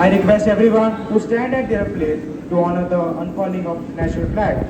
I request everyone to stand at their place to honor the unfurling of national flag.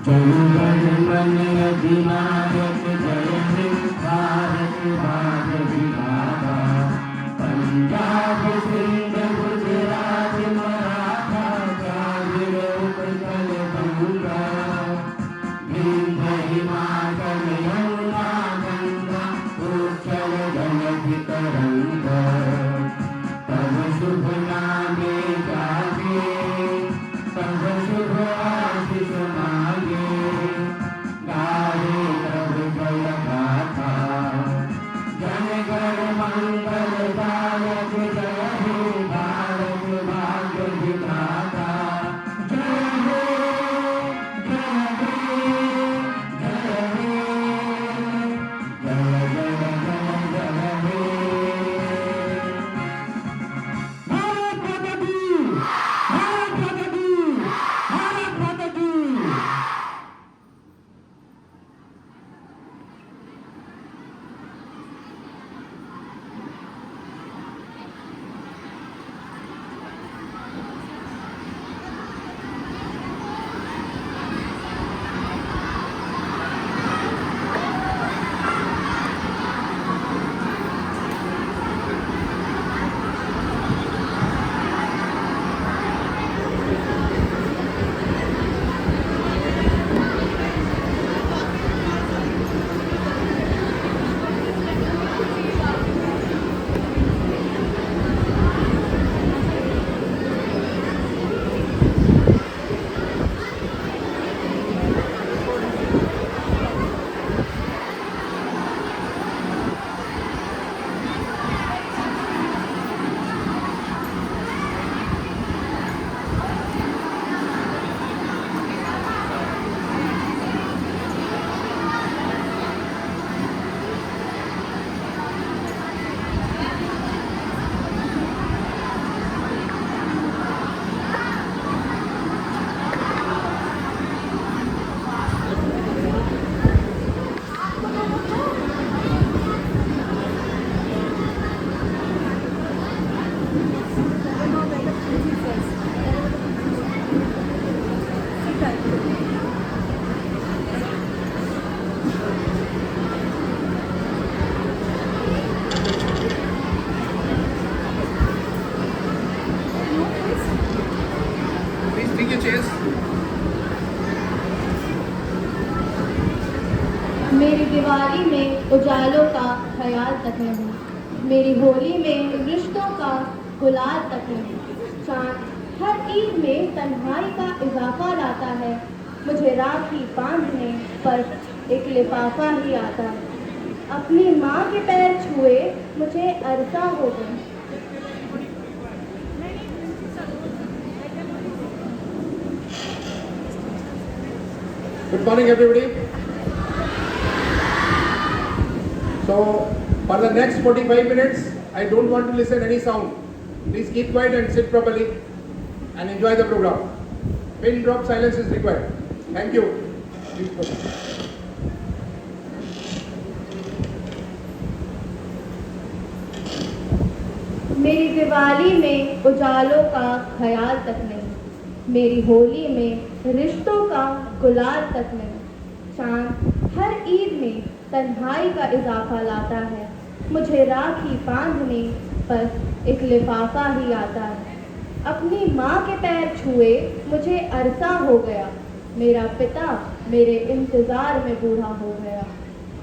जनगण अधिनायक जय हे भारत भाग्य विधाता पंजाब सिंध गुजरात मराठा द्राविड़ उत्कल गंगा विंध्य हिमाचल यमुना गंगा उच्चल जलधि तरंगा तब शुभ नामे जागे तब शुभ आशीष मांगे गाहे तब जय गाथा जन गण मंगल दायक जय हे भारत भाग्य विधाता जय हे जय हे जय हे जय जय जय जय हे भारत माता की भारत माता की भारत माता की Please take your chairs. मेरी दिवाली में उजालों का ख्याल तक नहीं, मेरी होली में रिश्तों का गुलाल तक नहीं। चाँद हर ईद में तन्हाई का इजाफा लाता है, मुझे राखी बांधने पर एक लिफाफा ही आता है। अपनी माँ के पैर छुए मुझे अरसा हो गई। Good morning, everybody. So, for the next 45 minutes, I don't want to listen any sound. Please keep quiet and sit properly and enjoy the program. Pin drop silence is required. Thank you. Please proceed. मेरी दिवाली में उजालों का ख्याल तक नहीं, मेरी होली में रिश्तों का गुलाल तक नहीं। चांद हर ईद में तन्हाई का इजाफा लाता है, मुझे राखी बांधने पर एक लिफाफा ही आता है। अपनी माँ के पैर छुए मुझे अरसा हो गया, मेरा पिता मेरे इंतज़ार में बूढ़ा हो गया।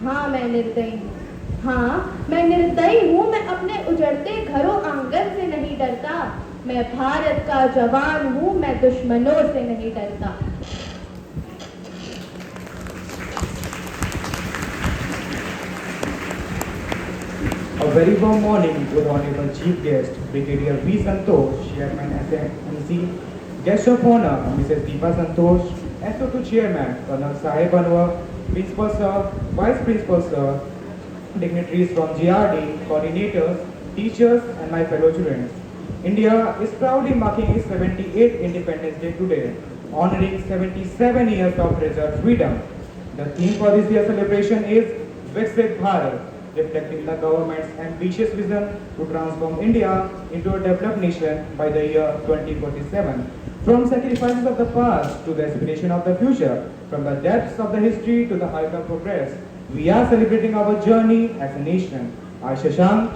हाँ मैं निर्दयी हूँ, हाँ मैं निर्दयी हूँ, मैं अपने उजड़ते घरों आंगन से नहीं डरता। मैं भारत का जवान हूँ, मैं दुश्मनों से नहीं डरता। A very warm morning to the Honorable Chief Guest, Brigadier V. Santosh, Chairman SMC, Guest of Honor, Mrs. Deepa Santosh, SO2 Chairman, Colonel Sahib Anwar, Principal Sir, Vice Principal Sir, dignitaries from GRD, coordinators, teachers, and my fellow students. India is proudly marking its 78th Independence Day today, honoring 77 years of reserved freedom. The theme for this year's celebration is Viksit Bharat, reflecting the government's ambitious vision to transform India into a developed nation by the year 2047. From sacrifices of the past to the aspiration of the future, from the depths of the history to the height of progress, we are celebrating our journey as a nation. I, Shashank,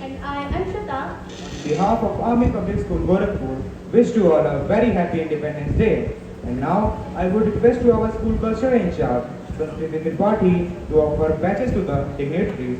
And I, Anshita, on behalf of Army Public School Gorakhpur, wish to all a very happy Independence Day. And now, I would request to our school culture in charge, Sanskriti Tripathi, to offer badges to the dignitaries.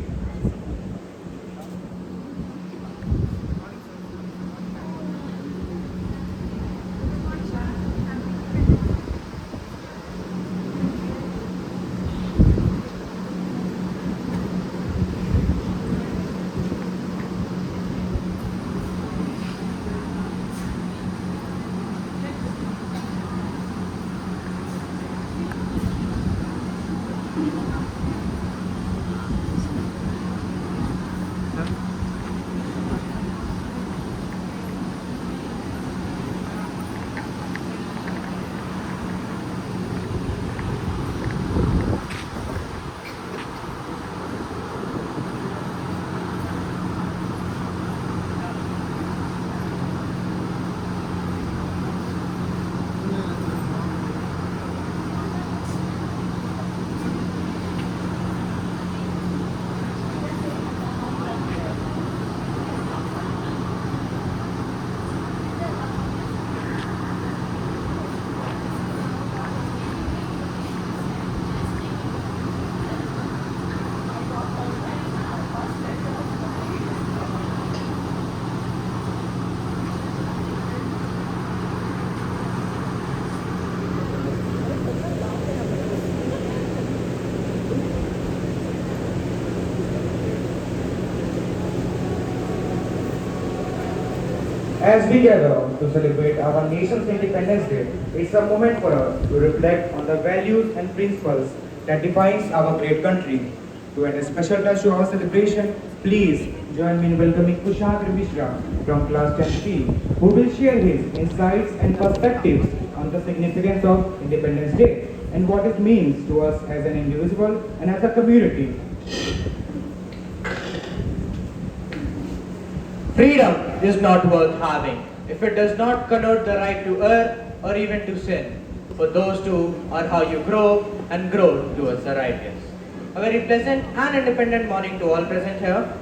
As we gather to celebrate our nation's Independence Day, it's a moment for us to reflect on the values and principles that defines our great country. To add a special touch to our celebration, please join me in welcoming Kushagra Mishra from class 10C, who will share his insights and perspectives on the significance of Independence Day and what it means to us as an individual and as a community. Freedom is not worth having if it does not connote the right to err or even to sin. For those two are how you grow and grow towards the righteous. A very pleasant and independent morning to all present here.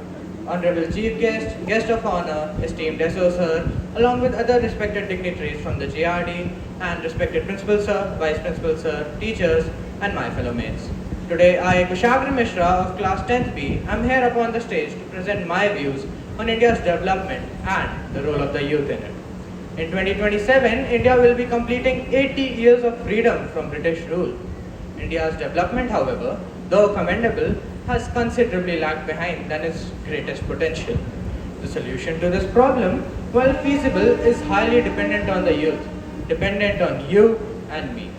Honorable Chief Guest, Guest of Honor, esteemed SO Sir, along with other respected dignitaries from the GRD and respected Principal Sir, Vice Principal Sir, teachers and my fellow mates. Today I, Kushagra Mishra of class 10th B, am here upon the stage to present my views on India's development and the role of the youth in it. In 2027, India will be completing 80 years of freedom from British rule. India's development, however, though commendable, has considerably lagged behind than its greatest potential. The solution to this problem, while feasible, is highly dependent on the youth, dependent on you and me.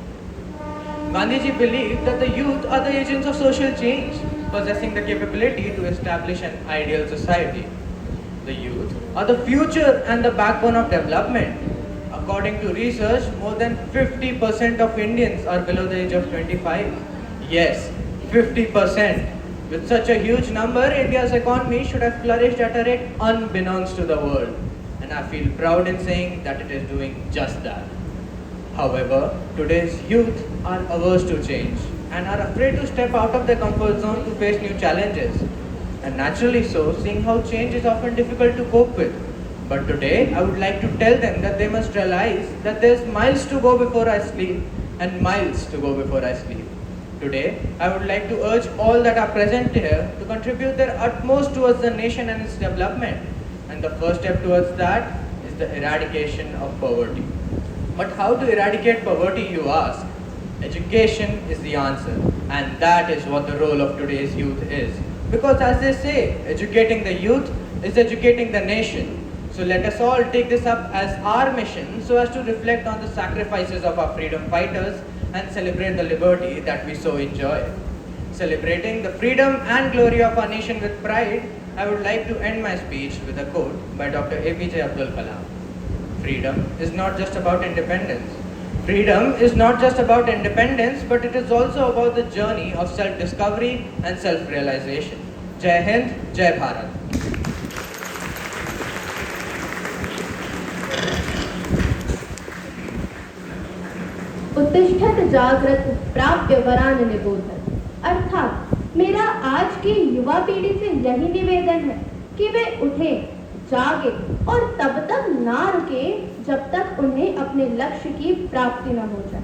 Gandhiji believed that the youth are the agents of social change, possessing the capability to establish an ideal society. the youth, are the future and the backbone of development. According to research, more than 50% of Indians are below the age of 25. Yes, 50%. With such a huge number, India's economy should have flourished at a rate unbeknownst to the world. And I feel proud in saying that it is doing just that. However, today's youth are averse to change and are afraid to step out of their comfort zone to face new challenges. And naturally so, seeing how change is often difficult to cope with. But today, I would like to tell them that they must realize that there's miles to go before I sleep and miles to go before I sleep. Today, I would like to urge all that are present here to contribute their utmost towards the nation and its development. And the first step towards that is the eradication of poverty. But how to eradicate poverty, you ask? Education is the answer, and that is what the role of today's youth is. Because as they say, educating the youth is educating the nation. So let us all take this up as our mission so as to reflect on the sacrifices of our freedom fighters and celebrate the liberty that we so enjoy. Celebrating the freedom and glory of our nation with pride, I would like to end my speech with a quote by Dr. APJ Abdul Kalam. Freedom is not just about independence. Freedom is not just about independence, but it is also about the journey of self-discovery and self-realization. Jai Hind, Jai Bharat. उत्तिष्ठत जागृत प्राप्य वरान निबोधन। अर्थात मेरा आज की युवा पीढ़ी से यही निवेदन है कि वे उठें, जागे और तब तक ना रुके जब तक उन्हें अपने लक्ष्य की प्राप्ति न हो जाए।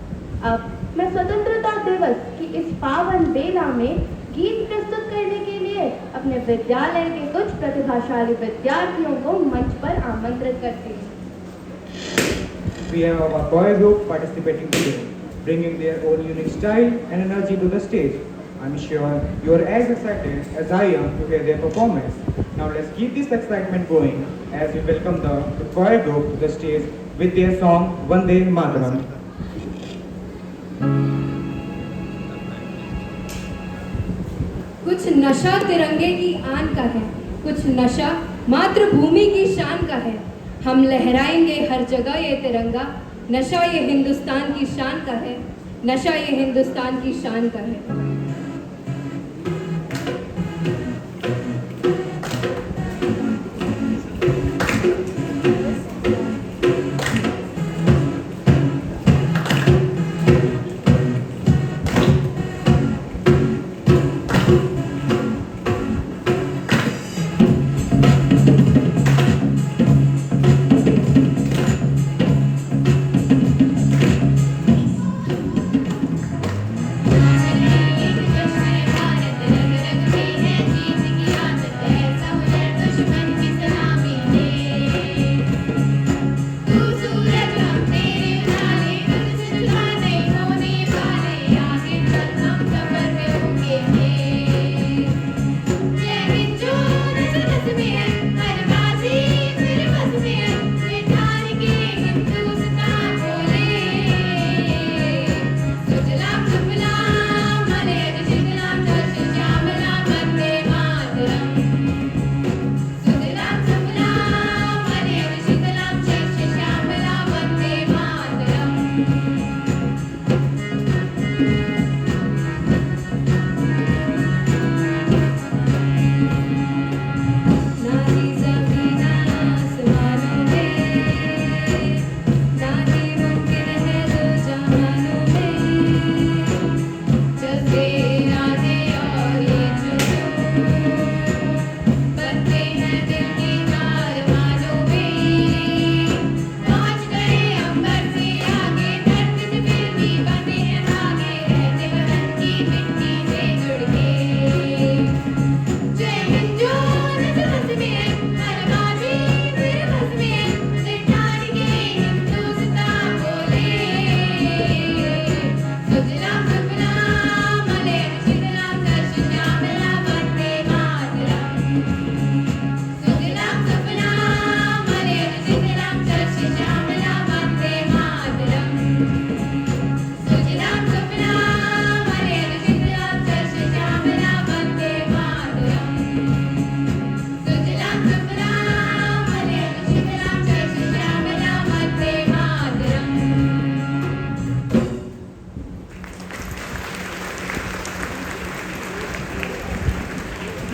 अब मैं स्वतंत्रता दिवस की इस पावन बेला में गीत प्रस्तुत करने के लिए अपने विद्यालय के कुछ प्रतिभाशाली विद्यार्थियों को मंच पर आमंत्रित करती हूँ। We have our choir group participating today, bringing their own unique style and energy to the stage. I'm sure you are as excited as I am to hear their performance. Now let's keep this excitement going as we welcome the choir group to the stage with their song Vande Mataram. कुछ नशा तिरंगे की आन का है, कुछ नशा मातृभूमि की शान का है। हम लहराएंगे हर जगह ये तिरंगा, नशा ये हिंदुस्तान की शान का है, नशा ये हिंदुस्तान की शान का है।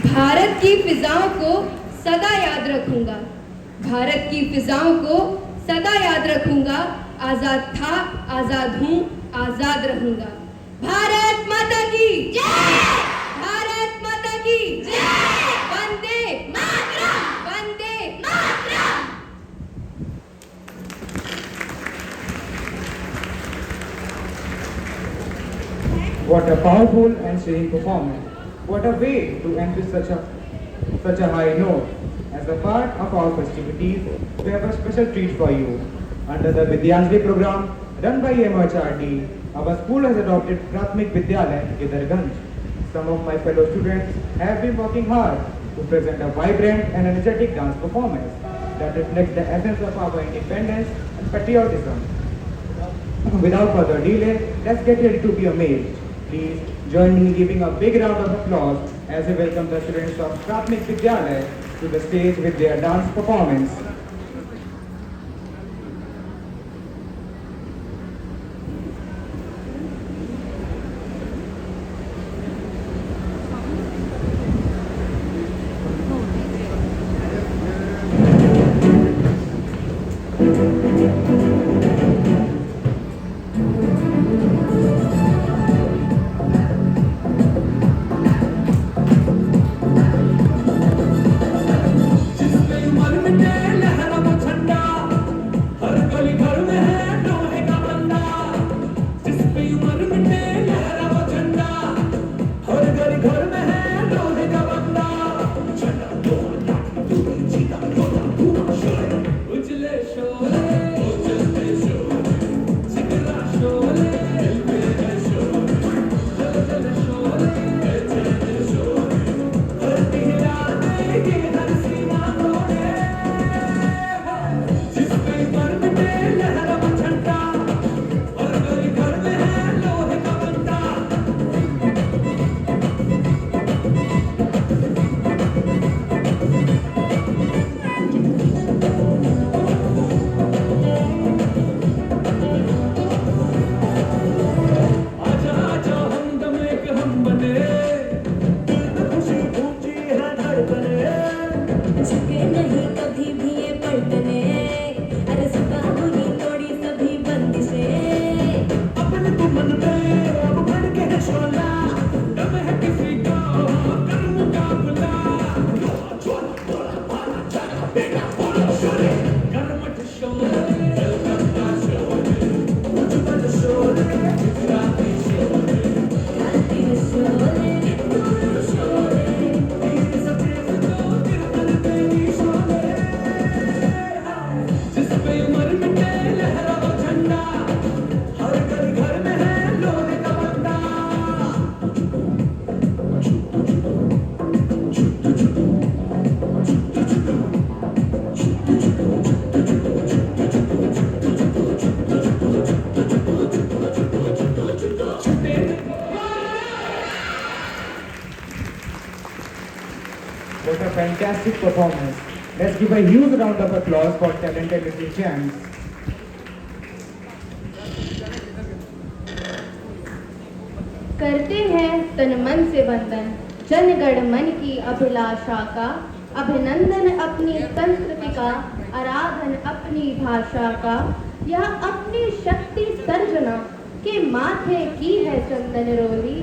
भारत की फिजाओं को सदा याद रखूंगा, भारत की फिजाओं को सदा याद रखूंगा। आजाद था, आजाद हूँ, आजाद रहूंगा। भारत माता की जय, भारत माता की जय, Vande Mataram, Vande Mataram. What a powerful and stirring performance. What a way to end with such a high note. As a part of our festivities, we have a special treat for you. Under the Vidyanjali program run by MHRD, our school has adopted Prathmik Vidyalaya Gidarganj. Some of my fellow students have been working hard to present a vibrant and energetic dance performance that reflects the essence of our independence and patriotism. Without further delay, let's get ready to be amazed. Please join me in giving a big round of applause as we welcome the students of Prathmik Vidyalaya to the stage with their dance performance. What a fantastic performance. Let's give a huge round of applause for talented little champs. करते हैं तन मन से वंदन जनगण मन की अभिलाषा का, अभिनंदन अपनी संस्कृति का, आराधन अपनी भाषा का। यह अपनी शक्ति सर्जना के माथे की है चंदन रोली,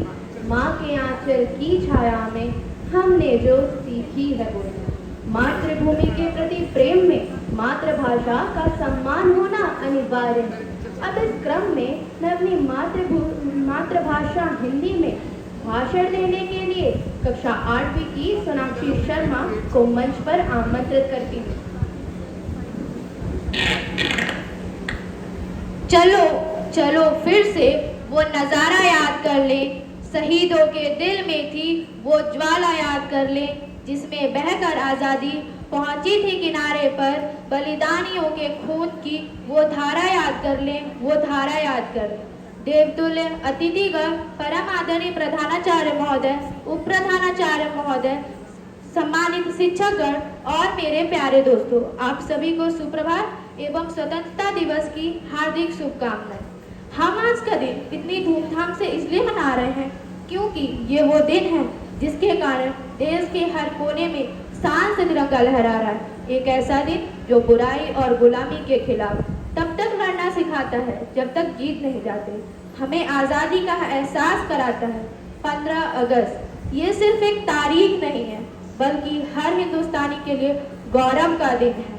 माँ के आंचल की छाया में हमने जो सीखी है बोली। मातृभूमि के प्रति प्रेम में मातृभाषा का सम्मान होना अनिवार्य है। अब इस क्रम में मैं अपनी मातृभाषा हिंदी में भाषण देने के लिए कक्षा 8वीं की सोनाक्षी शर्मा को मंच पर आमंत्रित करती हूँ। चलो चलो फिर से वो नज़ारा याद कर ले, शहीदों के दिल में थी वो ज्वाला याद कर ले, जिसमें बहकर आज़ादी पहुंची थी किनारे पर। बलिदानियों के खून की वो धारा याद कर ले, वो धारा याद कर ले। देवतुल्य अतिथिगण, परम आदरणीय प्रधानाचार्य महोदय, उप प्रधानाचार्य महोदय, सम्मानित शिक्षकगण और मेरे प्यारे दोस्तों, आप सभी को सुप्रभात एवं स्वतंत्रता दिवस की हार्दिक शुभकामनाएं। हम आज का दिन इतनी धूमधाम से इसलिए मना रहे हैं क्योंकि ये वो दिन है जिसके कारण देश के हर कोने में शान से तिरंगा लहरा रहा है। एक ऐसा दिन जो बुराई और गुलामी के खिलाफ तब तक लड़ना सिखाता है जब तक जीत नहीं जाते। हमें आज़ादी का एहसास कराता है 15 अगस्त। ये सिर्फ एक तारीख नहीं है बल्कि हर हिंदुस्तानी के लिए गौरव का दिन है।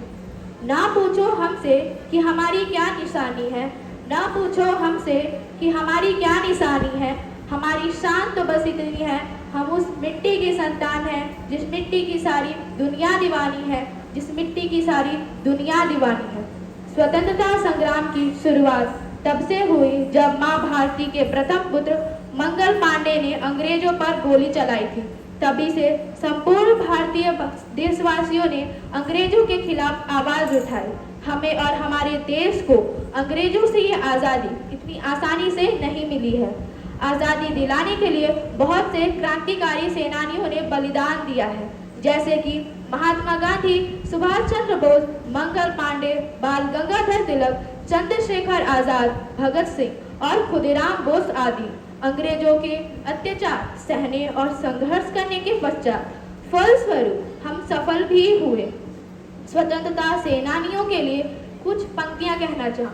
ना पूछो हमसे कि हमारी क्या निशानी है, ना पूछो हमसे कि हमारी क्या निशानी है। हमारी शान तो बस इतनी है, हम उस मिट्टी की संतान हैं जिस मिट्टी की सारी दुनिया दीवानी है, जिस मिट्टी की सारी दुनिया दीवानी है। स्वतंत्रता संग्राम की शुरुआत तब से हुई जब माँ भारती के प्रथम पुत्र मंगल पांडे ने अंग्रेजों पर गोली चलाई थी। तभी से संपूर्ण भारतीय देशवासियों ने अंग्रेजों के खिलाफ आवाज उठाई। हमें और हमारे देश को अंग्रेजों से ये आज़ादी इतनी आसानी से नहीं मिली है। आज़ादी दिलाने के लिए बहुत से क्रांतिकारी सेनानियों ने बलिदान दिया है, जैसे कि महात्मा गांधी, सुभाष चंद्र बोस, मंगल पांडे, बाल गंगाधर तिलक, चंद्रशेखर आजाद, भगत सिंह और खुदीराम बोस आदि। अंग्रेजों के अत्याचार सहने और संघर्ष करने के पश्चात फलस्वरूप हम सफल भी हुए। स्वतंत्रता सेनानियों के लिए कुछ पंक्तियां कहना चाहूँ।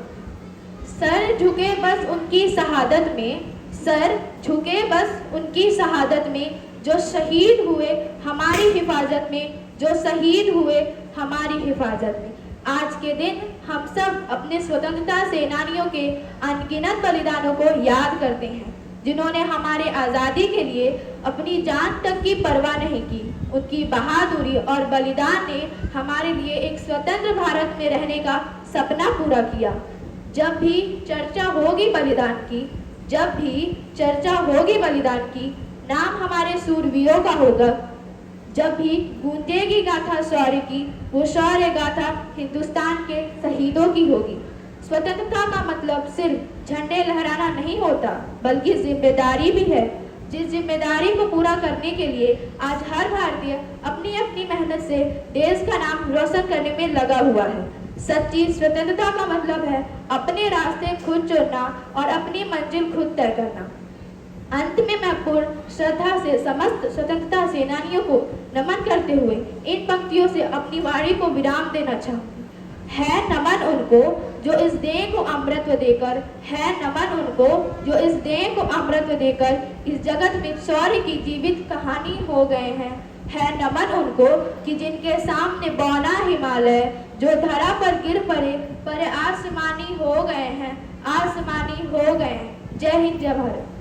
सर झुके बस उनकी शहादत में, सर झुके बस उनकी शहादत में, जो शहीद हुए हमारी हिफाजत में, जो शहीद हुए हमारी हिफाजत में। आज के दिन हम सब अपने स्वतंत्रता सेनानियों के अनगिनत बलिदानों को याद करते हैं, जिन्होंने हमारे आज़ादी के लिए अपनी जान तक की परवाह नहीं की। उनकी बहादुरी और बलिदान ने हमारे लिए एक स्वतंत्र भारत में रहने का सपना पूरा किया। जब भी चर्चा होगी बलिदान की, जब भी चर्चा होगी बलिदान की, नाम हमारे सूरवीरों का होगा। जब भी गूंजेगी गाथा शौर्य की, वो शौर्य गाथा हिंदुस्तान के शहीदों की होगी। स्वतंत्रता का मतलब सिर्फ झंडे लहराना नहीं होता, बल्कि जिम्मेदारी भी है। जिस जिम्मेदारी को पूरा करने के लिए आज हर भारतीय अपनी अपनी मेहनत से देश का नाम रोशन करने में लगा हुआ है। सच्ची स्वतंत्रता का मतलब है अपने रास्ते खुद चुनना और अपनी मंजिल खुद तय करना। अंत में मैं पूर्ण श्रद्धा से समस्त स्वतंत्रता सेनानियों को नमन करते हुए इन पंक्तियों से अपनी वाणी को विराम देना चाहूँगी। है नमन उनको जो इस देह को अमृत देकर, है नमन उनको जो इस देह को अमृत देकर इस जगत में शौर्य की जीवित कहानी हो गए हैं। है नमन उनको कि जिनके सामने बौना हिमालय जो धरा पर गिर पड़े पर आसमानी हो गए हैं, आसमानी हो गए हैं। जय हिंद, जय भारत।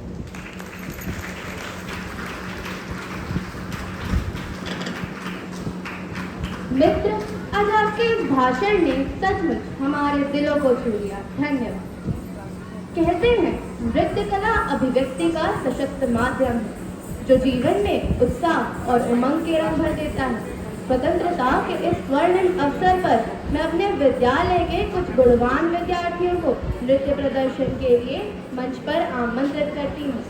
मित्र, आज आपके इस भाषण ने सचमुच हमारे दिलों को छू लिया। धन्यवाद। कहते हैं नृत्य कला अभिव्यक्ति का सशक्त माध्यम है जो जीवन में उत्साह और उमंग के रंग भर देता है। स्वतंत्रता के इस स्वर्णिम अवसर पर मैं अपने विद्यालय के कुछ गुणवान विद्यार्थियों को नृत्य प्रदर्शन के लिए मंच पर आमंत्रित करती हूँ।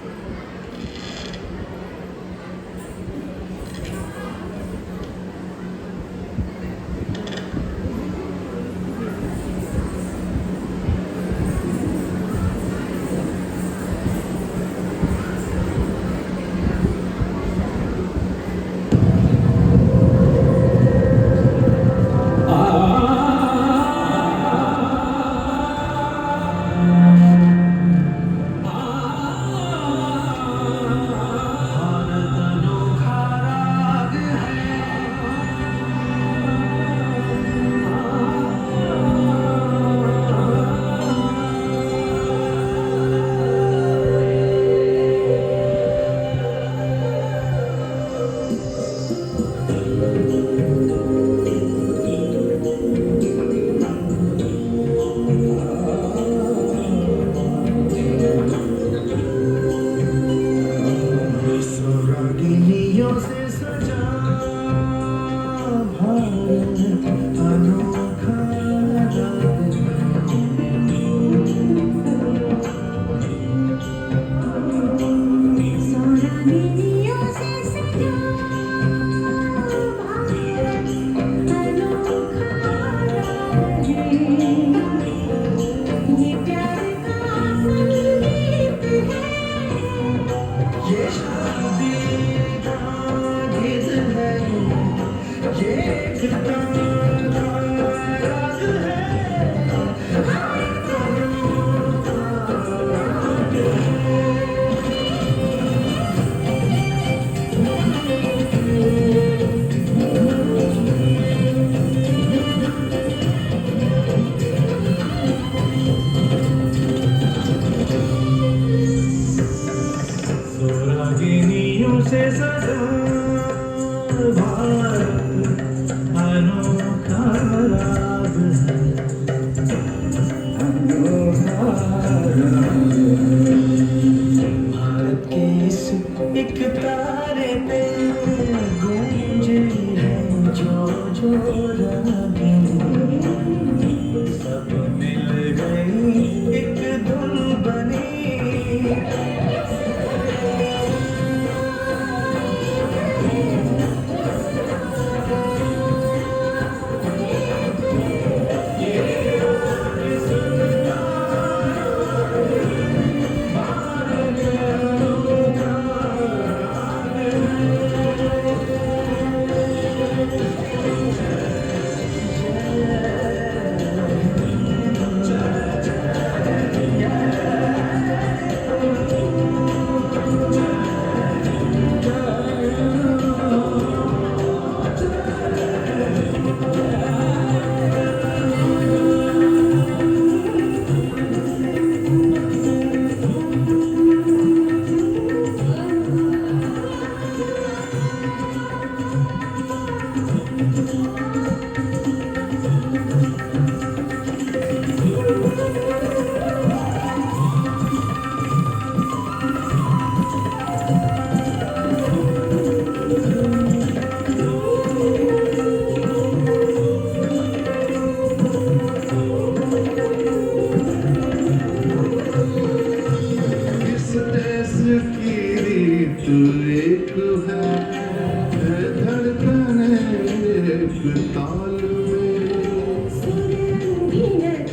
ताल में सुरंगिनत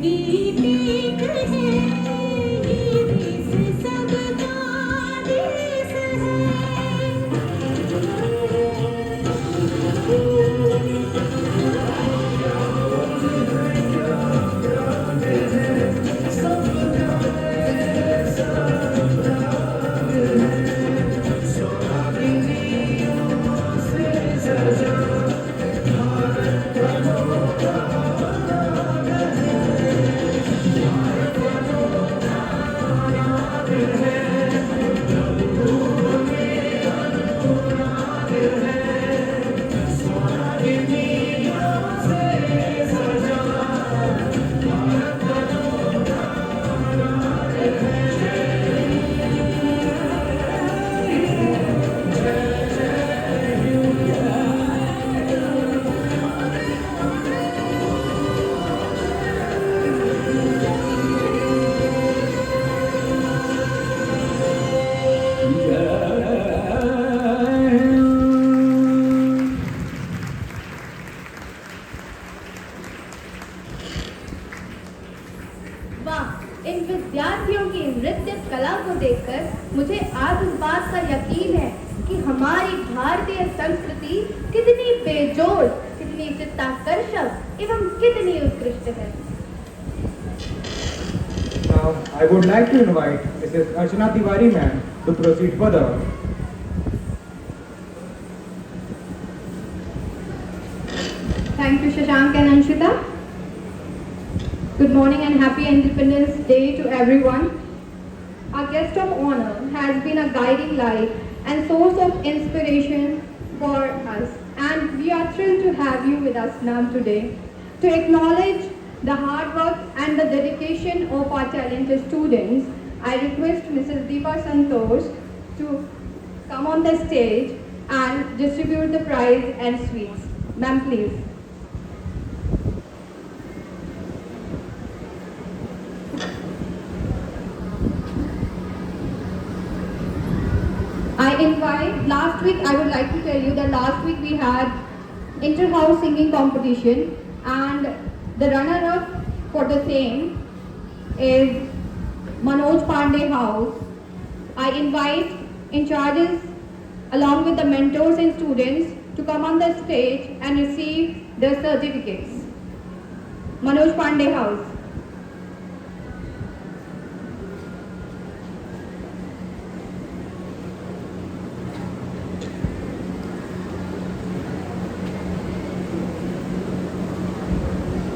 गीते कहे ये देश सबका देश वाह, इन विद्यार्थियों की नृत्य कला को देखकर मुझे आज इस बात का यकीन है कि हमारी भारतीय संस्कृति कितनी बेजोड़, कितनी चित्ताकर्षक एवं कितनी उत्कृष्ट है। Now, I would like to invite Mrs. Archana Tiwari ma'am to proceed further. Thank you, Shashank and Anshita. Good morning and happy Independence Day to everyone. Our guest of honor has been a guiding light and source of inspiration for us, and we are thrilled to have you with us now today to acknowledge the hard work and the dedication of our talented students. I request Mrs. Deepa Santosh to come on the stage and distribute the prize and sweets. Ma'am, please. I would like to tell you that last week we had inter-house singing competition, and the runner-up for the same is Manoj Pandey House. I invite in charges along with the mentors and students to come on the stage and receive their certificates. Manoj Pandey House.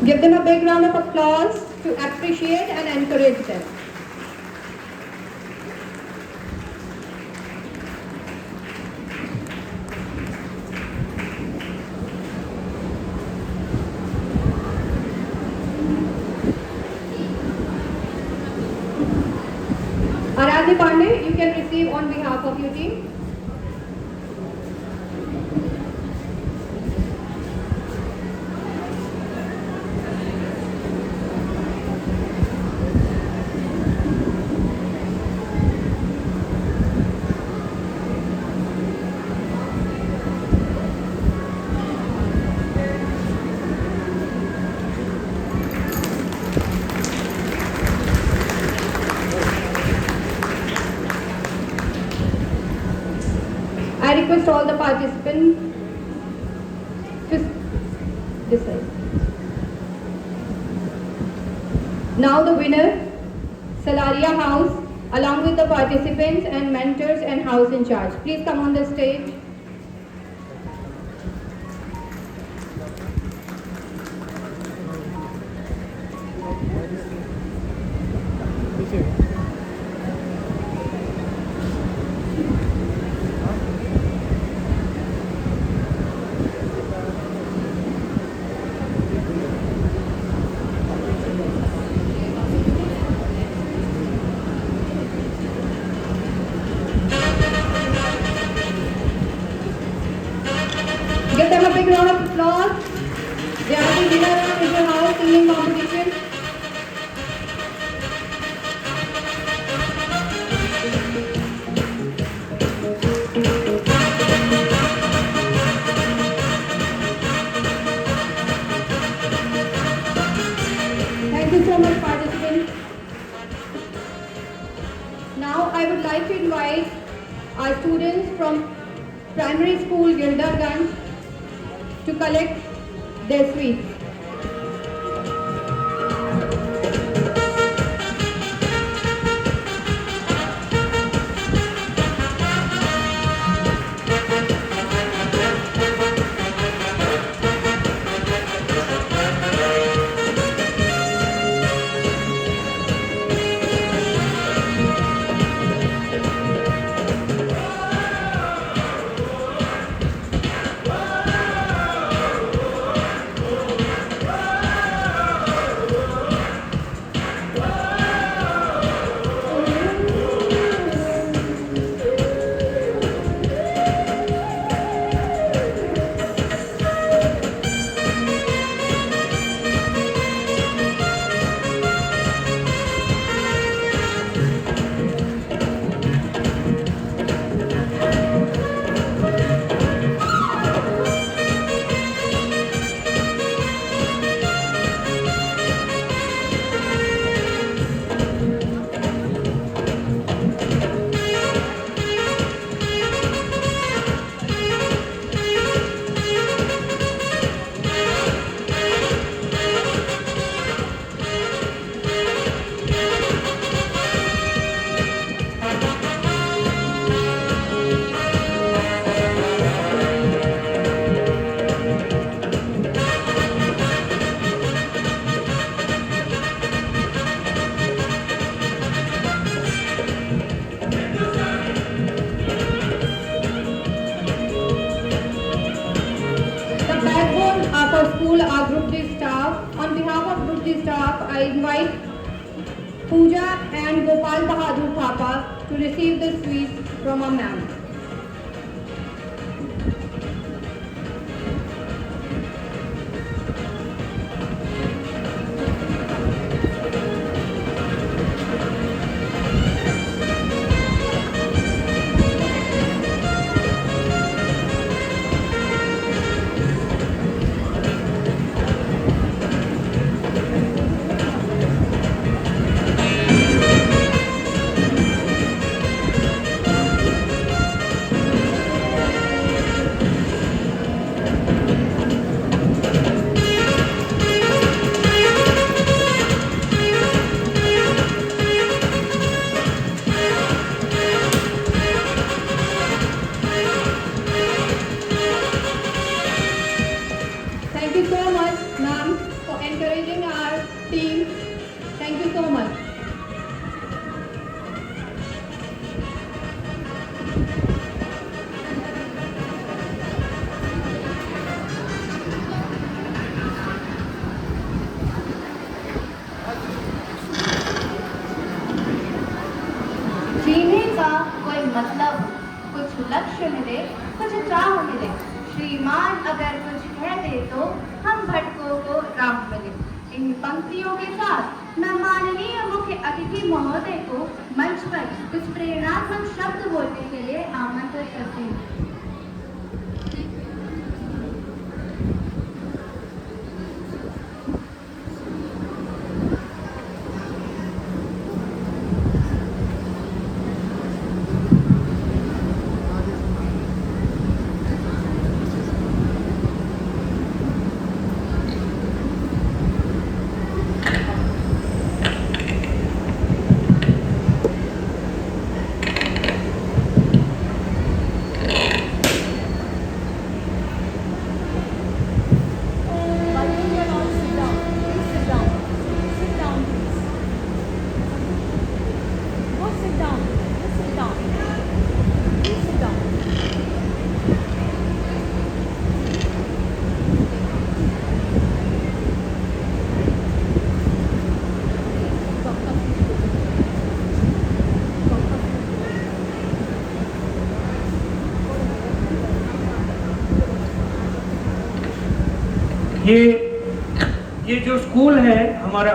Give them a big round of applause to appreciate and encourage them. Aradhya Pandey, you can receive on behalf of your team. I request all the participants to decide. Now the winner, Salaria House, along with the participants and mentors and house in charge. Please come on the stage. Give them a big round of applause. They are the winner of inter-house singing competition. invite our students from primary school Gildarganj to collect their sweets. The backbone of our school are Group D staff. On behalf of Group D staff, I invite Pooja and Gopal Bahadur Thapa to receive the sweets from our ma'am. Thank you so much, ma'am, for encouraging our team. Thank you so much. जीने का कोई मतलब, कुछ लक्ष्य मिले, कुछ चाह मिले। श्रीमान अगर कुछ कह दे तो हम भटकों को राह मिले। इन पंक्तियों के साथ मैं माननीय मुख्य अतिथि महोदय को मंच पर कुछ प्रेरणात्मक शब्द बोलने के लिए आमंत्रित करती हूँ। ये जो स्कूल है हमारा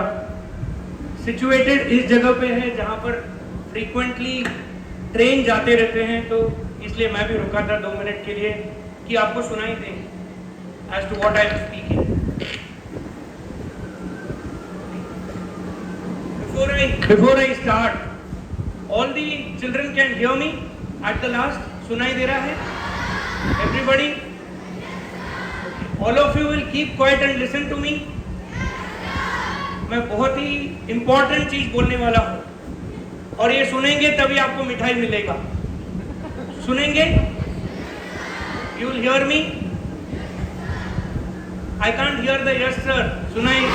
सिचुएटेड इस जगह पे है जहाँ पर फ्रीक्वेंटली ट्रेन जाते रहते हैं, तो इसलिए मैं भी रुका था 2 मिनट के लिए कि आपको सुनाई दे as to what I am speaking. Before I start, all the children can hear me at the last? सुनाई दे रहा है? Everybody? All of you will keep quiet and listen to me. मैं बहुत ही important चीज बोलने वाला हूँ और ये सुनेंगे तभी आपको मिठाई मिलेगा. सुनेंगे? You will hear me? I can't hear the yes sir. सुनाई?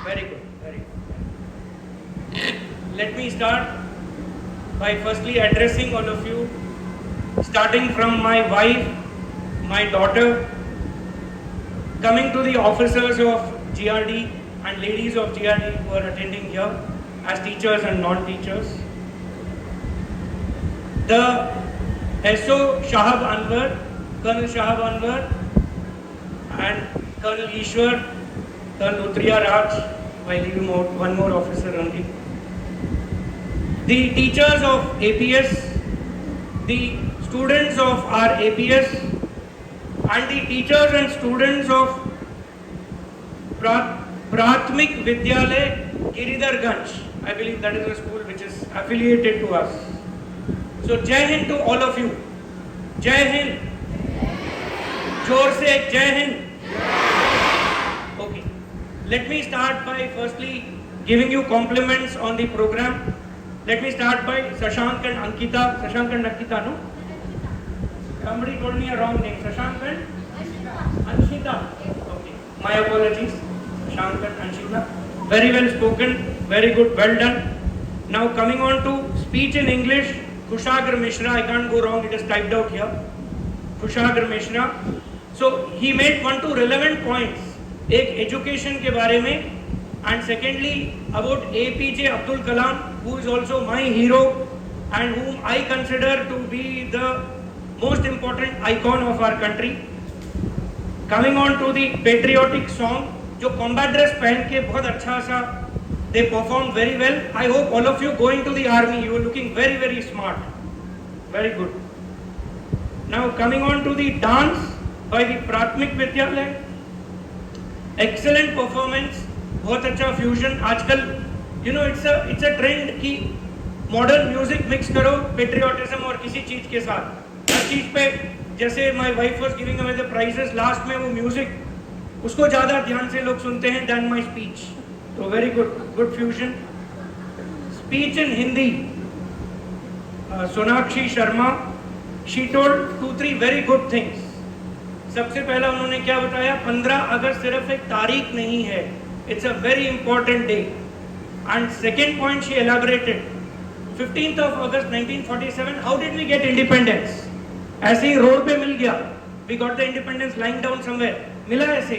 Very good. Very good. Let me start by firstly addressing all of you, starting from my wife, my daughter, coming to the officers of GRD and ladies of GRD who are attending here as teachers and non-teachers. The SO Shahab Anwar, Colonel Shahab Anwar and Colonel Ishwar, Colonel Utriya Raj, while leaving out one more officer only. The teachers of APS, the students of our APS and the teachers and students of Prathmik Vidyalay Giridharganj. I believe that is a school which is affiliated to us. So Jai Hind to all of you. Jai Hind. जोर से जय Hind. Okay. Let me start by firstly giving you compliments on the program. Let me start by Shashank and Ankita. Shashank and Ankita, no? Somebody told me a wrong name. Shashank and Anshita. Okay. My apologies. Shashank and Anshita. Very well spoken. Very good. Well done. Now coming on to speech in English. Kushagar Mishra. I can't go wrong. It is typed out here. Kushagar Mishra. So he made 1-2 relevant points. एक education के बारे में. And secondly, about APJ Abdul Kalam, who is also my hero and whom I consider to be the most important icon of our country. Coming on to the patriotic song, जो combat dress पहन के बहुत अच्छा सा, they performed very well. I hope all of you going to the army, you are looking very, very smart. Very good. Now coming on to the dance by the Prathmik Vidyalay. Excellent performance. बहुत अच्छा fusion. आजकल you know it's a trend कि modern music mix करो patriotism और किसी चीज के साथ. हर चीज पे जैसे my wife was giving away the prizes last में, वो म्यूजिक उसको ज्यादा ध्यान से लोग सुनते हैं देन माय स्पीच. तो very good fusion. Speech in Hindi, Sonakshi Sharma, she told 2-3 very good things. सबसे पहला उन्होंने क्या बताया, 15 अगस्त सिर्फ एक तारीख नहीं है, it's a very important day. And second point she elaborated, 15th of August 1947, how did we get independence? ऐसे ही रोड पे मिल गया, we got the independence lying down somewhere. मिला ऐसे?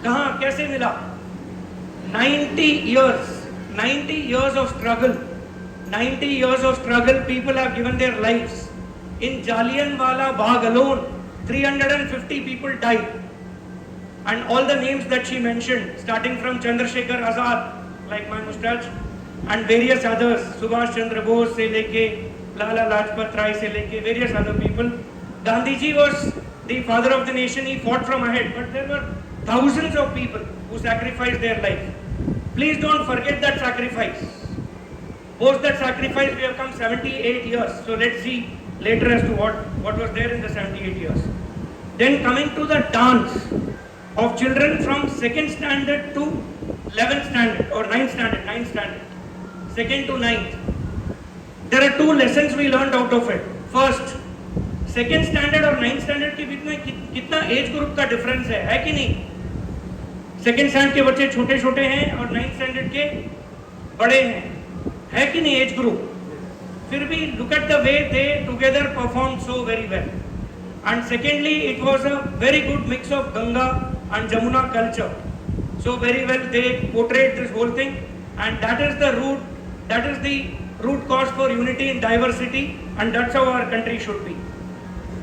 कहाँ, कैसे मिला? 90 years of struggle. 90 years of struggle, people have given their lives. In Jallianwala Bagh alone, 350 people died. And all the names that she mentioned, starting from Chandrasekhar Azad, like my mustache, and various others, Subhash Chandra Bose se leke, Lala Lajpat Rai se leke, various other people. Gandhi ji was the father of the nation, he fought from ahead, but there were thousands of people who sacrificed their life. Please don't forget that sacrifice. Post that sacrifice, we have come 78 years. So let's see later as to what was there in the 78 years. Then coming to the dance of children from 2nd standard to 11th standard or 9th standard, 2nd to 9th. There are 2 lessons we learned out of it. First, 2nd standard और 9th standard के बीच में कितना age group का difference है कि नहीं? 2nd standard के बच्चे छोटे छोटे हैं और 9th standard के बड़े हैं, है कि नहीं एज ग्रुप? फिर भी look at the way they together performed so very well. And secondly, it was a very good mix of Ganga and Jamuna culture. So very well they portrayed this whole thing, and that is the root cause for unity in diversity, and that's how our country should be.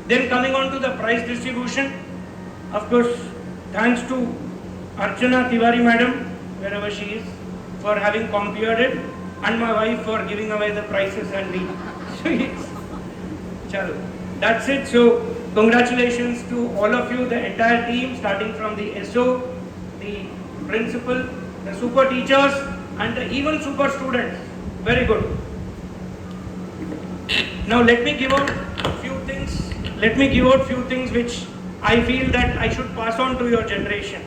Then coming on to the prize distribution, of course, thanks to Archana Tiwari madam, wherever she is, for having compared it, and my wife for giving away the prizes and the sweets. Chalo, that's it. So congratulations to all of you, the entire team, starting from the SO, the principal, the super teachers, and the even super students Very good. Now let me give out few things. Let me give out few things which I feel that I should pass on to your generation.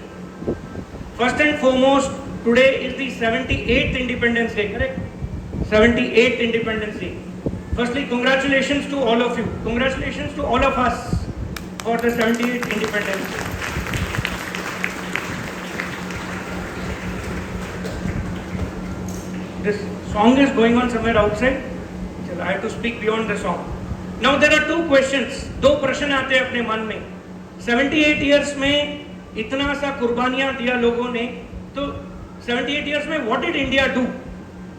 First and foremost, today is the 78th Independence Day, correct? 78th Independence Day. Firstly, congratulations to all of you. Congratulations to all of us for the 78th Independence Day. This song is going on somewhere outside. I have to speak beyond the song. Now there are two questions. दो प्रश्न आते हैं अपने मन में. 78 years में इतना सा कुर्बानियां दिया लोगों ने, तो 78 years में what did India do?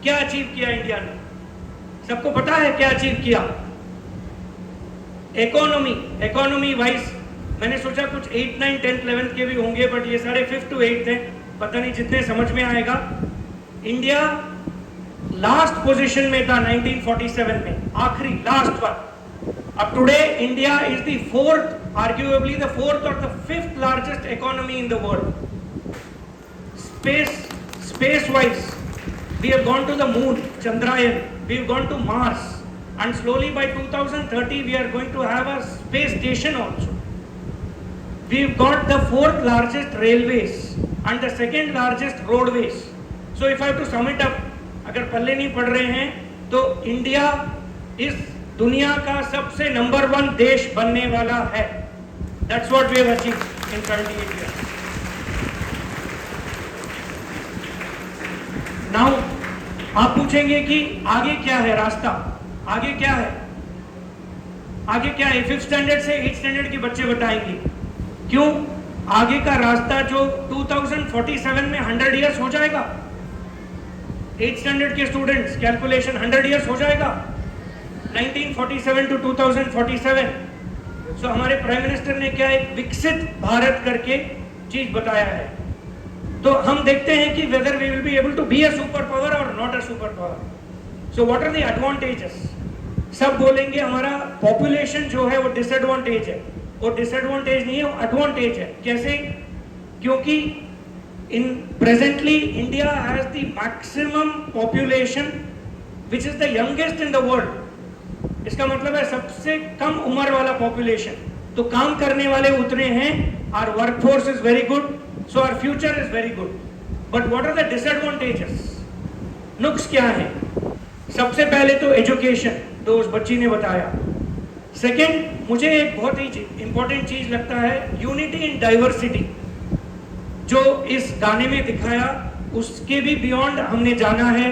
क्या अचीव किया इंडिया ने? सबको पता है क्या अचीव किया? इकोनॉमी वाइज मैंने सोचा कुछ 8, 9, 10, 11 के भी होंगे, बट ये सारे 5th to 8th हैं. पता नहीं जितने समझ में आएगा. इंडिया लास्ट पोजीशन में था 1947 में, आखिरी लास्ट वन. अब today India is the fourth, arguably the fourth और the 5th largest economy in the world. Space wise we have gone to the moon, Chandrayaan, we have gone to Mars, and slowly by 2030 we are going to have a space station also. We've got the 4th largest railways and the 2nd largest roadways. So if I have to sum it up, अगर पल्ले नहीं पड़ रहे हैं तो India इस दुनिया का सबसे नंबर 1 देश बनने वाला है. That's what we have achieved in 78 years. Now आप पूछेंगे कि आगे क्या है रास्ता, आगे क्या है, आगे क्या है? 5th स्टैंडर्ड से 8th स्टैंडर्ड के बच्चे बताएंगे. क्यों? आगे का रास्ता जो 2047 में 100 इयर्स हो जाएगा. 8th स्टैंडर्ड के स्टूडेंट्स कैलकुलेशन 100 इयर्स हो जाएगा. 1947 to 2047. सो हमारे प्राइम मिनिस्टर ने क्या एक विकसित भारत करके चीज बताया है. तो हम देखते हैं कि whether we will be able to be a super power और not a super power. So what are the advantages? सब बोलेंगे हमारा पॉपुलेशन जो है वो डिसएडवांटेज है, और डिसएडवांटेज नहीं है, वो एडवांटेज है. कैसे? क्योंकि in presently India has the maximum population which is the youngest in the world. इसका मतलब है सबसे कम उम्र वाला पॉपुलेशन. तो काम करने वाले उतने हैं. Our workforce is very good, so our future is very good. But what are the disadvantages? नुक्स क्या है? सबसे पहले तो एजुकेशन, तो उस बच्ची ने बताया. सेकेंड, मुझे एक बहुत ही इंपॉर्टेंट चीज लगता है, यूनिटी इन डाइवर्सिटी. जो इस गाने में दिखाया उसके भी बियॉन्ड हमने जाना है.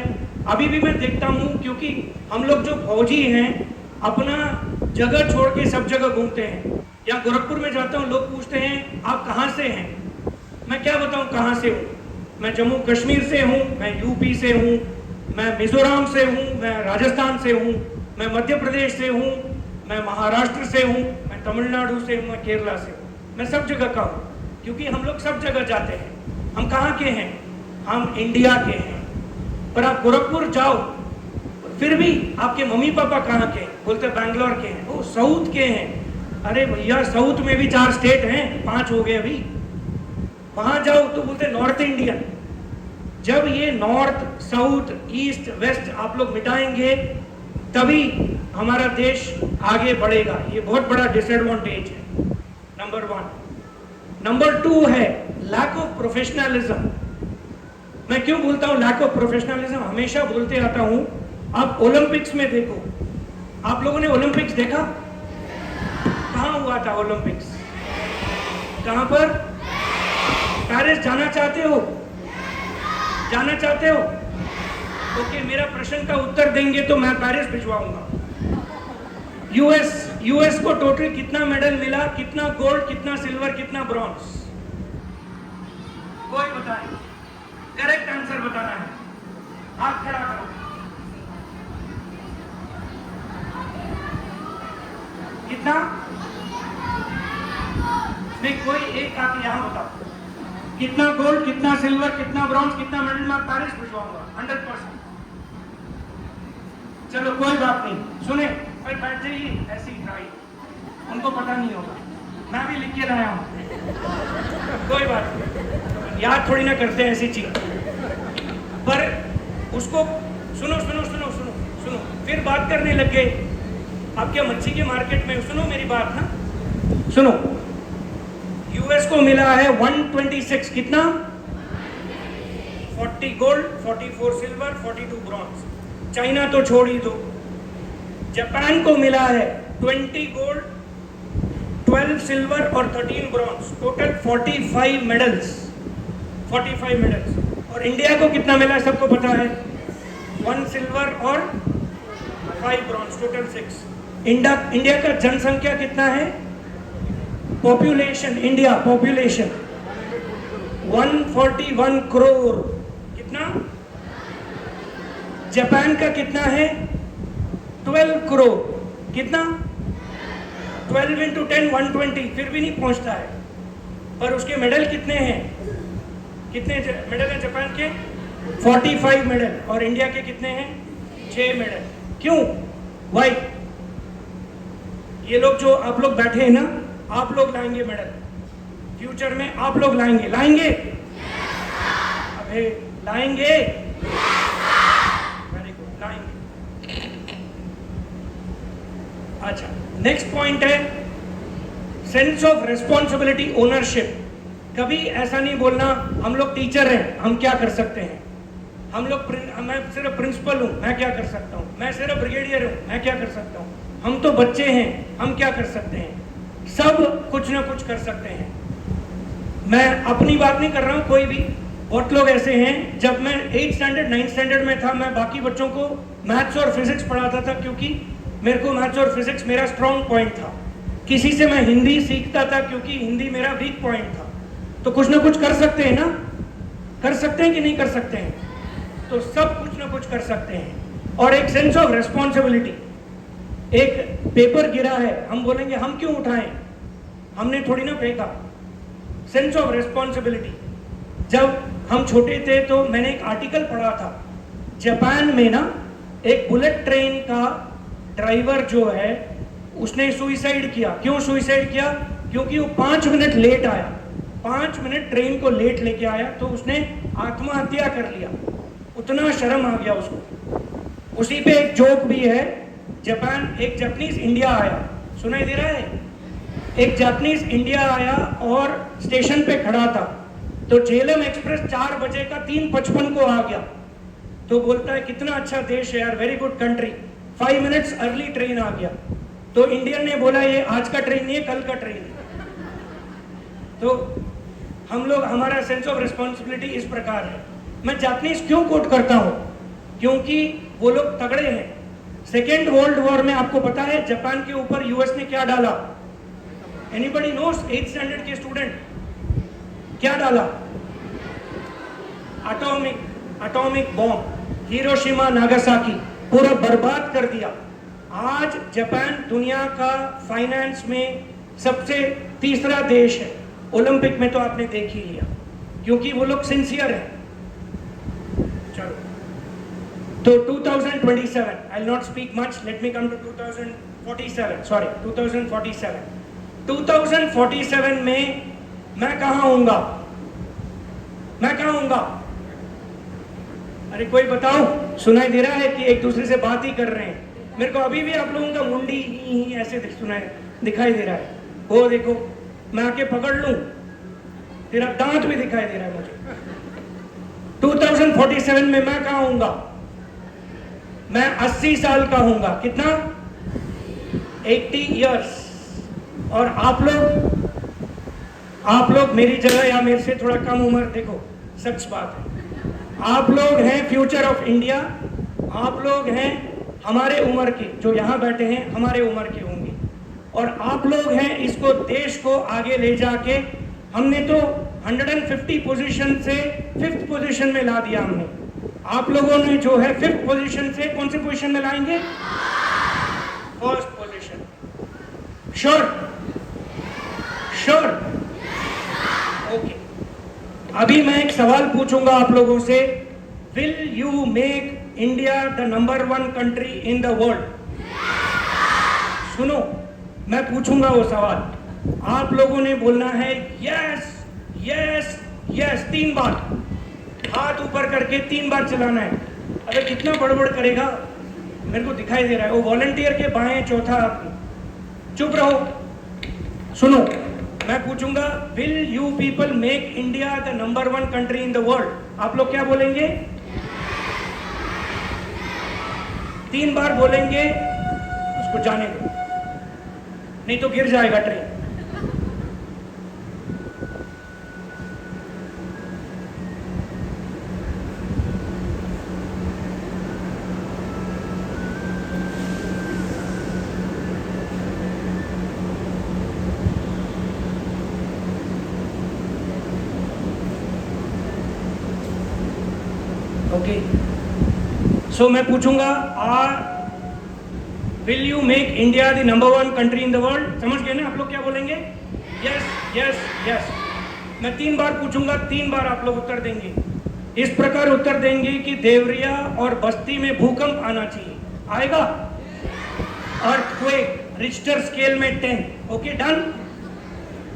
अभी भी मैं देखता हूँ, क्योंकि हम लोग जो फौजी हैं अपना जगह छोड़ के सब जगह घूमते हैं. या गोरखपुर में जाता हूँ, लोग पूछते हैं आप कहाँ से हैं. मैं क्या बताऊँ कहाँ से हूँ. मैं जम्मू कश्मीर से हूँ, मैं यूपी से हूँ, मैं मिजोरम से हूँ, मैं राजस्थान से हूँ, मैं मध्य प्रदेश से हूँ, मैं महाराष्ट्र से हूँ, मैं तमिलनाडु से हूँ, मैं केरला से हूँ. मैं सब जगह का हूँ, क्योंकि हम लोग सब जगह जाते हैं. हम कहाँ के हैं? हम इंडिया के हैं. पर आप गोरखपुर जाओ, फिर भी आपके मम्मी पापा कहाँ के हैं? बोलते बैंगलोर के हैं. वो साउथ के हैं. अरे भैया, साउथ में भी 4 स्टेट हैं, 5 हो गए अभी. वहां जाओ तो बोलते नॉर्थ इंडियन. जब ये नॉर्थ, साउथ, ईस्ट, वेस्ट आप लोग मिटाएंगे तभी हमारा देश आगे बढ़ेगा. ये बहुत बड़ा डिसएडवांटेज है, नंबर 1. नंबर 2 है लैक ऑफ प्रोफेशनलिज्म. मैं क्यों बोलता हूँ लैक ऑफ प्रोफेशनलिज्म? हमेशा बोलते आता हूँ. आप ओलंपिक्स में देखो, आप लोगों ने ओलंपिक्स देखा? कहाँ हुआ था ओलंपिक्स? कहाँ पर? पेरिस जाना चाहते हो? जाना चाहते हो? ओके, मेरा प्रश्न का उत्तर देंगे तो मैं पेरिस भिजवाऊंगा. यूएस को टोटल कितना मेडल मिला? कितना गोल्ड, कितना सिल्वर, कितना ब्रॉन्ज? कोई बताए? करेक्ट आंसर बताना है. हाथ खड़ा करो. कितना? नहीं, कोई एक आके यहाँ बताओ. कितना गोल्ड, कितना सिल्वर, कितना ब्रॉन्ज, कितना मेडल मैं पेरिस भिजवाऊंगा 100%. चलो कोई बात नहीं. सुने भाई, बैठ जाइए. ऐसी ट्राई, उनको पता नहीं होगा, मैं भी लिख के लाया हूँ. कोई बात नहीं, याद थोड़ी ना करते हैं ऐसी चीज. पर उसको सुनो सुनो सुनो सुनो सुनो, फिर बात करने लग गए। आप क्या मच्छी के मार्केट में? सुनो मेरी बात ना, सुनो। यूएस को मिला है 126, कितना? 40 गोल्ड, 44 सिल्वर, 42 ब्रॉन्ज। चाइना तो छोड़ ही दो। जापान को मिला है 20 गोल्ड, 12 सिल्वर और 13 ब्रॉन्ज, टोटल 45 मेडल्स, 45 मेडल्स। और इंडिया को कितना मिला है सबको पता है? 1 सिल्वर और 5 ब्रॉन्ज, टोटल 6। इंडिया का जनसंख्या कितना है? पॉपुलेशन, इंडिया पॉपुलेशन 141 करोड़, कितना? जापान का कितना है? 12 करोड़, कितना? 12 into 10 120, फिर भी नहीं पहुंचता है। पर उसके मेडल कितने हैं? कितने मेडल हैं जापान के? 45 मेडल। और इंडिया के कितने हैं? 6 मेडल। क्यों? वाई? ये लोग जो आप लोग बैठे हैं ना, आप लोग लाएंगे मेडल फ्यूचर में, आप लोग लाएंगे, लाएंगे? अबे लाएंगे? वेरी गुड, लाएंगे। अच्छा, नेक्स्ट पॉइंट है सेंस ऑफ रिस्पॉन्सिबिलिटी, ओनरशिप। कभी ऐसा नहीं बोलना हम लोग टीचर हैं, हम क्या कर सकते हैं, हम लोग मैं सिर्फ प्रिंसिपल हूं, मैं क्या कर सकता हूं, मैं सिर्फ ब्रिगेडियर हूं, मैं क्या कर सकता हूं, हम तो बच्चे हैं, हम क्या कर सकते हैं। सब कुछ ना कुछ कर सकते हैं। मैं अपनी बात नहीं कर रहा हूं, कोई भी। बहुत लोग ऐसे हैं, जब मैं 8th स्टैंडर्ड 9th स्टैंडर्ड में था, मैं बाकी बच्चों को मैथ्स और फिजिक्स पढ़ाता था, क्योंकि मेरे को मैथ्स और फिजिक्स मेरा स्ट्रॉन्ग पॉइंट था। किसी से मैं हिंदी सीखता था, क्योंकि हिंदी मेरा वीक पॉइंट था। तो कुछ ना कुछ कर सकते हैं ना, कर सकते हैं कि नहीं कर सकते हैं? तो सब कुछ ना कुछ कर सकते हैं। और एक सेंस ऑफ रिस्पॉन्सिबिलिटी, एक पेपर गिरा है, हम बोलेंगे हम क्यों उठाएं, हमने थोड़ी ना फेंका। Sense of responsibility. जब हम छोटे थे तो मैंने एक आर्टिकल पढ़ा था, जापान में ना एक बुलेट ट्रेन का ड्राइवर जो है उसने सुइसाइड किया। क्यों सुइसाइड किया? क्योंकि वो 5 मिनट लेट आया, 5 मिनट ट्रेन को लेट लेके आया, तो उसने आत्महत्या कर लिया। उतना शर्म आ गया उसको। उसी पे एक जोक भी है, एक जापानीज इंडिया आया, सुनाई दे रहा है? एक जापानीज इंडिया आया और स्टेशन पे खड़ा था, तो झेलम एक्सप्रेस 4 बजे का 3:55 को आ गया। तो बोलता है कितना अच्छा देश है यार, very good country, 5 minutes early train आ गया। तो इंडियन ने बोला ये आज का ट्रेन नहीं है, कल का ट्रेन है। तो हम लोग, हमारा सेंस ऑफ रिस्पॉन्सिबिलिटी इस प्रकार है। मैं जापानीज क्यों कोट करता हूं? क्योंकि वो लोग तगड़े हैं। सेकेंड वर्ल्ड वॉर में आपको पता है जापान के ऊपर यूएस ने क्या डाला? Anybody knows? 8th स्टैंडर्ड के स्टूडेंट, क्या डाला? एटॉमिक बॉम्ब, हिरोशिमा नागासाकी, पूरा बर्बाद कर दिया। आज जापान दुनिया का फाइनेंस में सबसे तीसरा देश है। ओलंपिक में तो आपने देख ही लिया, क्योंकि वो लोग सिंसियर हैं। चलो, तो 2027, I will not speak much, let me come to 2047, sorry 2047। 2047 में मैं कहाँ होऊंगा? मैं कहाँ होऊंगा? अरे कोई बताओ, सुनाई दे रहा है कि एक दूसरे से बात ही कर रहे हैं? मेरे को अभी भी आप लोगों का मुंडी ही ऐसे दिखाई दे रहा है। वो देखो, मैं आके पकड़ लूं, तेरा दांत भी दिखाई दे रहा है मुझे। 2047 में मैं कहाँ होऊंगा? मैं 80 साल का होऊंगा। कितना? 80 इयर्स। और आप लोग मेरी जगह या मेरे से थोड़ा कम उम्र, देखो सच बात है, आप लोग हैं फ्यूचर ऑफ इंडिया। आप लोग हैं हमारे उम्र के, जो यहाँ बैठे हैं हमारे उम्र के होंगे। और आप लोग हैं इसको, देश को आगे ले जाके, हमने तो 150 पोजीशन से 5th पोजीशन में ला दिया हमने। आप लोगों ने जो है 5th पोजीशन से कौन से पोजीशन में लाएंगे? 1st position. Sure? Sure? Okay. अभी मैं एक सवाल पूछूंगा आप लोगों से, will you make India the number 1 country in the world? सुनो, मैं पूछूंगा वो सवाल, आप लोगों ने बोलना है यस यस यस 3 बार, हाथ ऊपर करके 3 बार चलाना है। अबे कितना बड़बड़ करेगा, मेरे को दिखाई दे रहा है। वो वॉलंटियर के बाएं चौथा, चुप रहो। सुनो, मैं पूछूंगा, will you people make India the number 1 country in the world? आप लोग क्या बोलेंगे? 3 बार बोलेंगे, उसको जाने दो, नहीं तो गिर जाएगा ट्रेन। ओके, सो मैं पूछूंगा, will you make India the number 1 country in the world? समझ गए ना आप लोग क्या बोलेंगे? Yes yes yes. मैं 3 बार पूछूंगा, 3 बार आप लोग उत्तर देंगे। इस प्रकार उत्तर देंगे कि देवरिया और बस्ती में भूकंप आना चाहिए। आएगा? अर्थक्वेक रिक्टर स्केल में 10। Okay, done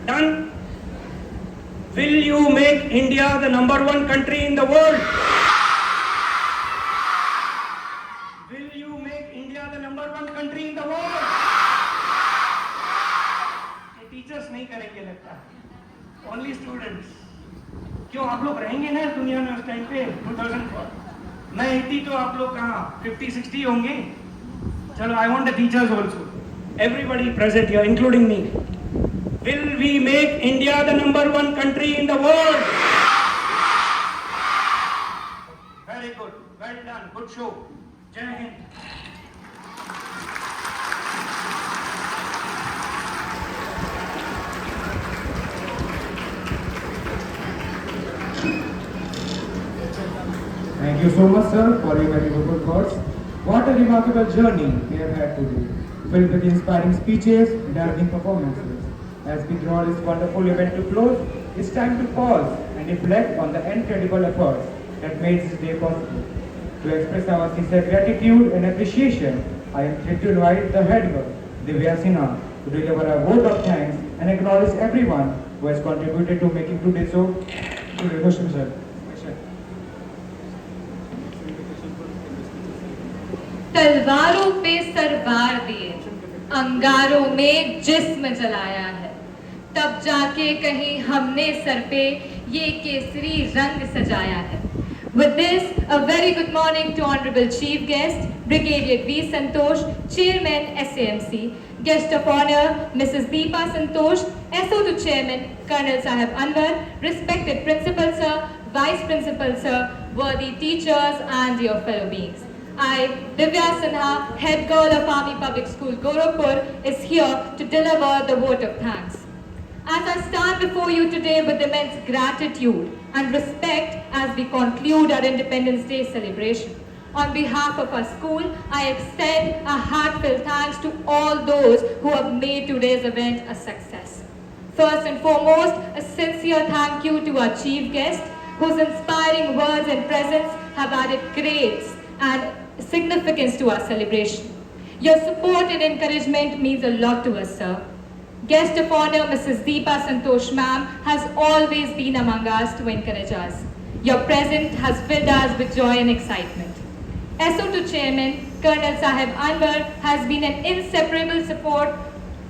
done. Will you make India the number 1 country in the world? Country in the world? Teachers नहीं करेंगे लगता है, ओनली स्टूडेंट्स। क्यों, आप लोग रहेंगे ना इस दुनिया में उस टाइम पे 2004? मैं 80 तो आप लोग कहाँ 50-60 होंगे। चलो, I want the teachers also, everybody present here including me. Will we make India the number 1 country in the world? Very good, well done, good show. Jai Hind. Thank you so much, sir, for your very good words. What a remarkable journey we have had today, filled with inspiring speeches and dazzling performances. As we draw this wonderful event to close, it's time to pause and reflect on the incredible efforts that made this day possible. To express our sincere gratitude and appreciation, I am thrilled to invite the head girl, Divya Sinha, to deliver a vote of thanks and acknowledge everyone who has contributed to making today so special. तलवारों पे sir वार दिए, अंगारों में जिस्म जलाया है, तब जाके कहीं हमने सर पे ये केसरी रंग सजाया है। With this, a very good morning to Honorable Chief Guest, Brigadier V. Santosh, Chairman SAMC, Guest of Honor, Mrs. Deepa Santosh, SO to Chairman, Colonel Sahib Anwar, respected Principal Sir, Vice Principal Sir, worthy teachers and dear fellow beings. I, Divya Sinha, Head Girl of Army Public School, Gorakhpur, is here to deliver the vote of thanks. As I stand before you today with immense gratitude and respect as we conclude our Independence Day celebration, on behalf of our school, I extend a heartfelt thanks to all those who have made today's event a success. First and foremost, a sincere thank you to our chief guest, whose inspiring words and presence have added grace and significance to our celebration. Your support and encouragement means a lot to us, sir. Guest of honor, Mrs. Deepa Santosh ma'am, has always been among us to encourage us. Your presence has filled us with joy and excitement. SO2 Chairman, Colonel Sahib Anwar, has been an inseparable support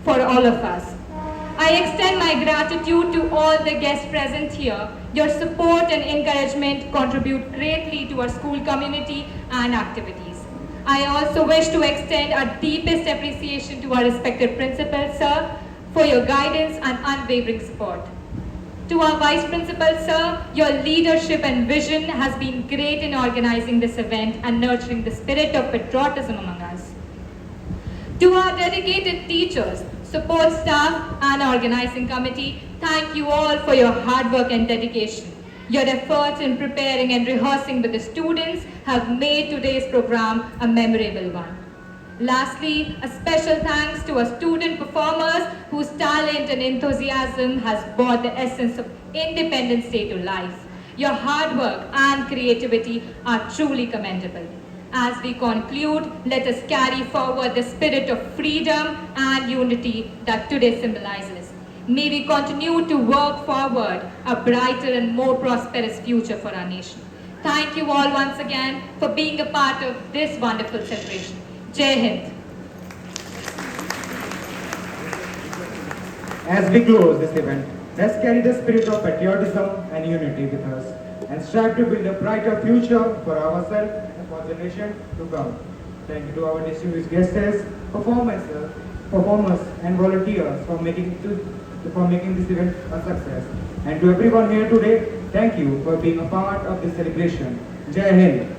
for all of us. I extend my gratitude to all the guests present here. Your support and encouragement contribute greatly to our school community and activities. I also wish to extend our deepest appreciation to our respected principal, sir, for your guidance and unwavering support. To our Vice Principal, sir, your leadership and vision has been great in organizing this event and nurturing the spirit of patriotism among us. To our dedicated teachers, support staff and organizing committee, thank you all for your hard work and dedication. Your efforts in preparing and rehearsing with the students have made today's program a memorable one. Lastly, a special thanks to our student performers whose talent and enthusiasm has brought the essence of Independence Day to life. Your hard work and creativity are truly commendable. As we conclude, let us carry forward the spirit of freedom and unity that today symbolizes. May we continue to work forward a brighter and more prosperous future for our nation. Thank you all once again for being a part of this wonderful celebration. Jai Hind. As we close this event, let's carry the spirit of patriotism and unity with us and strive to build a brighter future for ourselves and for the nation to come. Thank you to our distinguished guests, performers and volunteers for making this event a success. And to everyone here today, thank you for being a part of this celebration. Jai Hind.